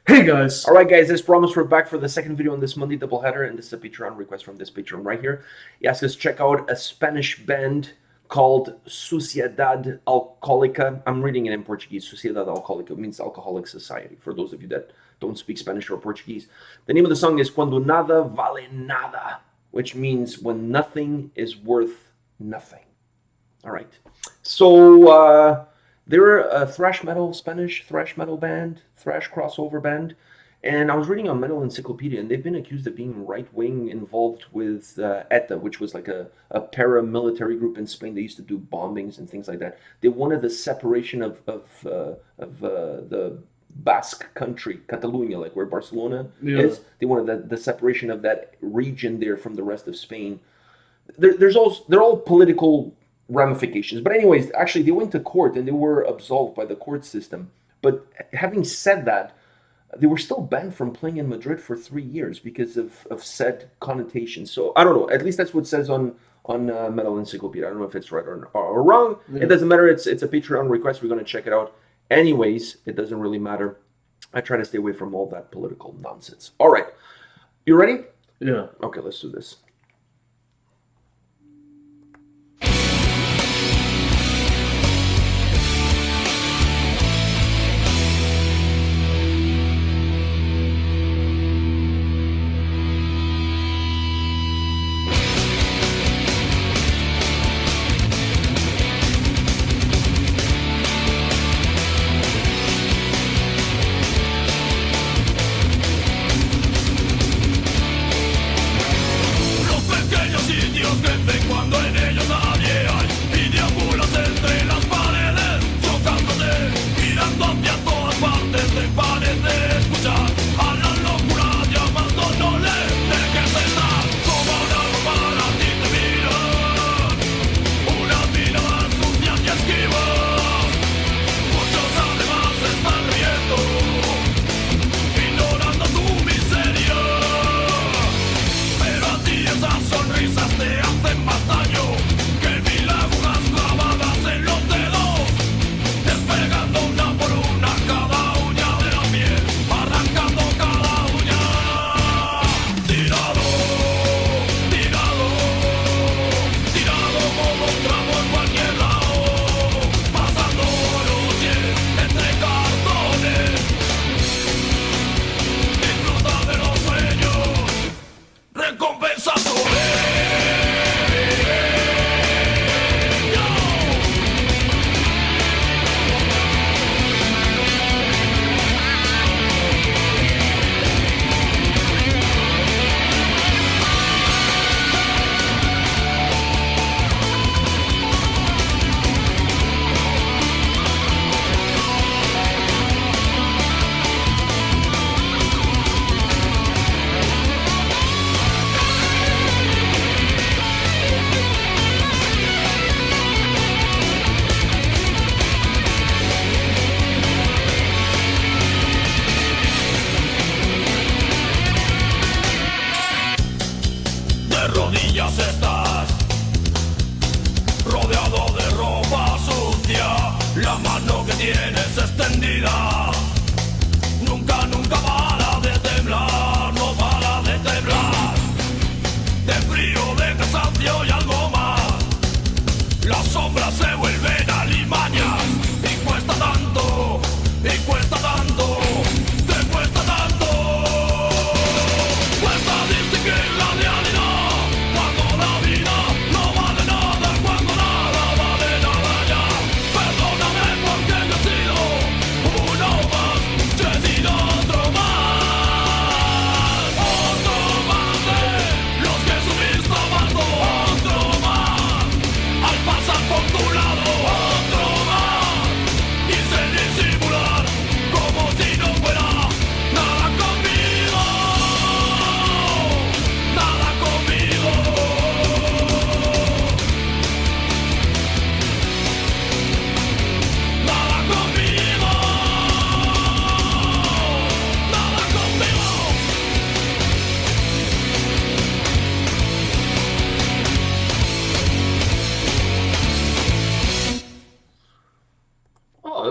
Hey guys! Alright guys, as promised, we're back for the second video on this Monday doubleheader, and this is a Patreon request from this Patreon right here. He asked us to check out a Spanish band called Soziedad Alkoholika. I'm reading it in Portuguese. Soziedad Alkoholika means alcoholic society, for those of you that don't speak Spanish or Portuguese. The name of the song is Cuando nada vale nada, which means when nothing is worth nothing. Alright, so they're a Spanish thrash metal band, thrash crossover band, and I was reading on Metal Encyclopedia, and they've been accused of being right-wing, involved with ETA, which was like a paramilitary group in Spain. They used to do bombings and things like that. They wanted the separation of the Basque country, Catalonia, like where Barcelona is. They wanted the separation of that region there from the rest of Spain. They're all political ramifications. But anyways, actually, they went to court and they were absolved by the court system. But having said that, they were still banned from playing in Madrid for 3 years because of said connotations. So I don't know. At least that's what it says on Metal Encyclopedia. I don't know if it's right or wrong. It doesn't matter. It's a Patreon request. We're going to check it out. Anyways, it doesn't really matter. I try to stay away from all that political nonsense. All right. You ready? Yeah. Okay, let's do this.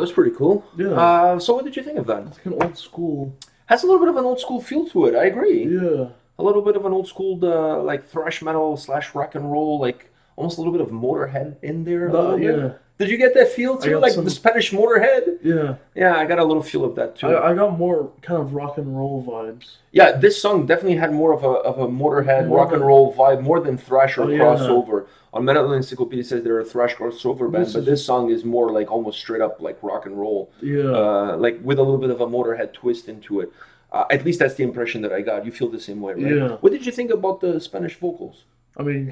was pretty cool. Yeah. So what did you think of that? It's like an old school. Has a little bit of an old school feel to it. I agree. Yeah. A little bit of an old school, like thrash metal / rock and roll, like almost a little bit of Motorhead in there. A little bit. Did you get that feel too, like the Spanish Motorhead? Yeah. Yeah, I got a little feel of that too. I got more kind of rock and roll vibes. Yeah, this song definitely had more of a Motorhead rock and roll vibe, more than thrash or crossover. On Metal Encyclopedia says they're a thrash crossover band, but this song is more like almost straight up like rock and roll. Yeah. Like with a little bit of a Motorhead twist into it. At least that's the impression that I got. You feel the same way, right? Yeah. What did you think about the Spanish vocals? I mean,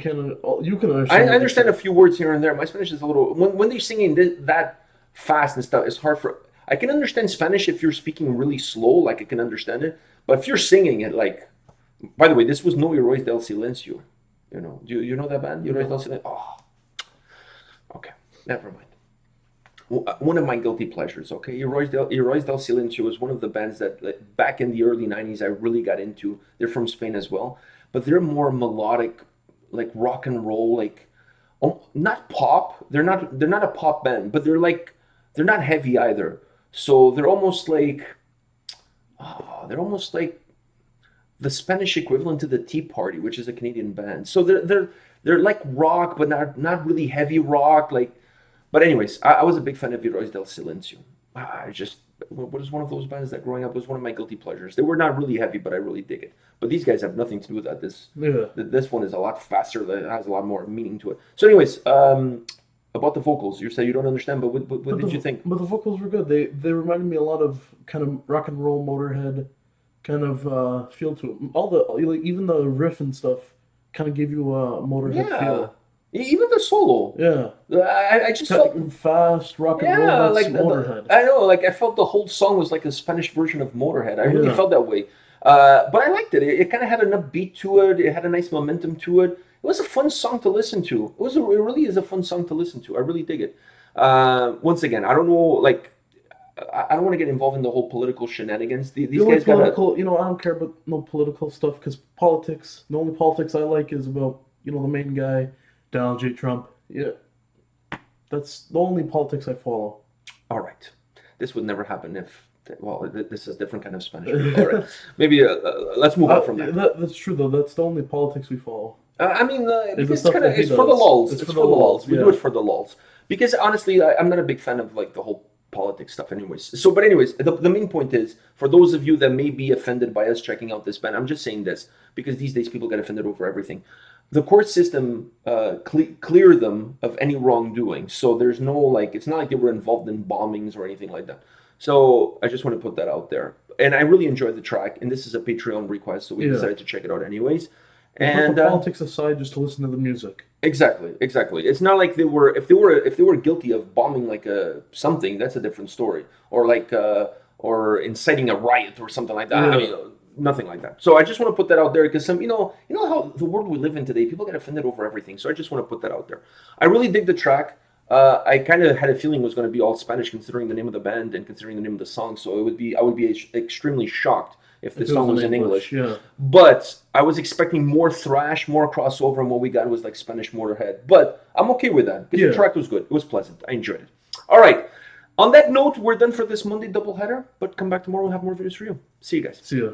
you can understand. I understand a few words here and there. My Spanish is a little... When they're singing that fast and stuff, it's hard for... I can understand Spanish if you're speaking really slow, like I can understand it. But if you're singing it like... By the way, this was No Heroes del Silencio. You know, do you know that band? Heroes del Silencio? Oh. Okay, never mind. One of my guilty pleasures, okay? Heroes del Silencio was one of the bands that like, back in the early 90s I really got into. They're from Spain as well. But they're more melodic, like rock and roll, like not pop. They're not a pop band, but they're not heavy either. So they're almost like the Spanish equivalent to the Tea Party, which is a Canadian band. So they're like rock, but not really heavy rock. Like, but anyways, I was a big fan of Heroes del Silencio. What is one of those bands that growing up was one of my guilty pleasures. They were not really heavy, but I really dig it. But these guys have nothing to do with that. This one is a lot faster. That has a lot more meaning to it. So, anyways, about the vocals, you say you don't understand, but what did you think? But the vocals were good. They reminded me a lot of kind of rock and roll Motorhead kind of feel to it. Even the riff and stuff kind of gave you a Motorhead feel. Even the solo. Yeah. I just felt fast rock and roll. Like Motorhead. I know, like I felt the whole song was like a Spanish version of Motorhead. I really felt that way. But I liked it. It kind of had an upbeat to it. It had a nice momentum to it. It was a fun song to listen to. It really is a fun song to listen to. I really dig it. Once again, I don't know, like I don't want to get involved in the whole political shenanigans. These guys got political. I don't care about no political stuff because politics. The only politics I like is about the main guy. Donald J. Trump. Yeah. That's the only politics I follow. All right. This would never happen if... Well, this is a different kind of Spanish. All right. Maybe let's move on from that. That's true, though. That's the only politics we follow. I mean, it's for the lulz. It's for the lulz. We do it for the lulz. Because, honestly, I'm not a big fan of, like, the whole politics stuff anyways. But anyways, the main point is, for those of you that may be offended by us checking out this band, I'm just saying this, because these days people get offended over everything. The court system clear them of any wrongdoing. So there's no, like, it's not like they were involved in bombings or anything like that. So I just want to put that out there. And I really enjoyed the track. And this is a Patreon request, so we decided to check it out anyways. And put the politics aside just to listen to the music. Exactly. It's not like they were, if they were guilty of bombing like something, that's a different story. Or like, or inciting a riot or something like that. I mean, nothing like that. So I just want to put that out there because you know how the world we live in today, people get offended over everything. So I just want to put that out there. I really dig the track. I kind of had a feeling it was going to be all Spanish considering the name of the band and considering the name of the song. So I would be extremely shocked if the song was in English. Yeah. But I was expecting more thrash, more crossover, and what we got was like Spanish Motorhead. But I'm okay with that because the track was good. It was pleasant. I enjoyed it. All right. On that note, we're done for this Monday doubleheader. But come back tomorrow. We'll have more videos for you. See you guys. See ya.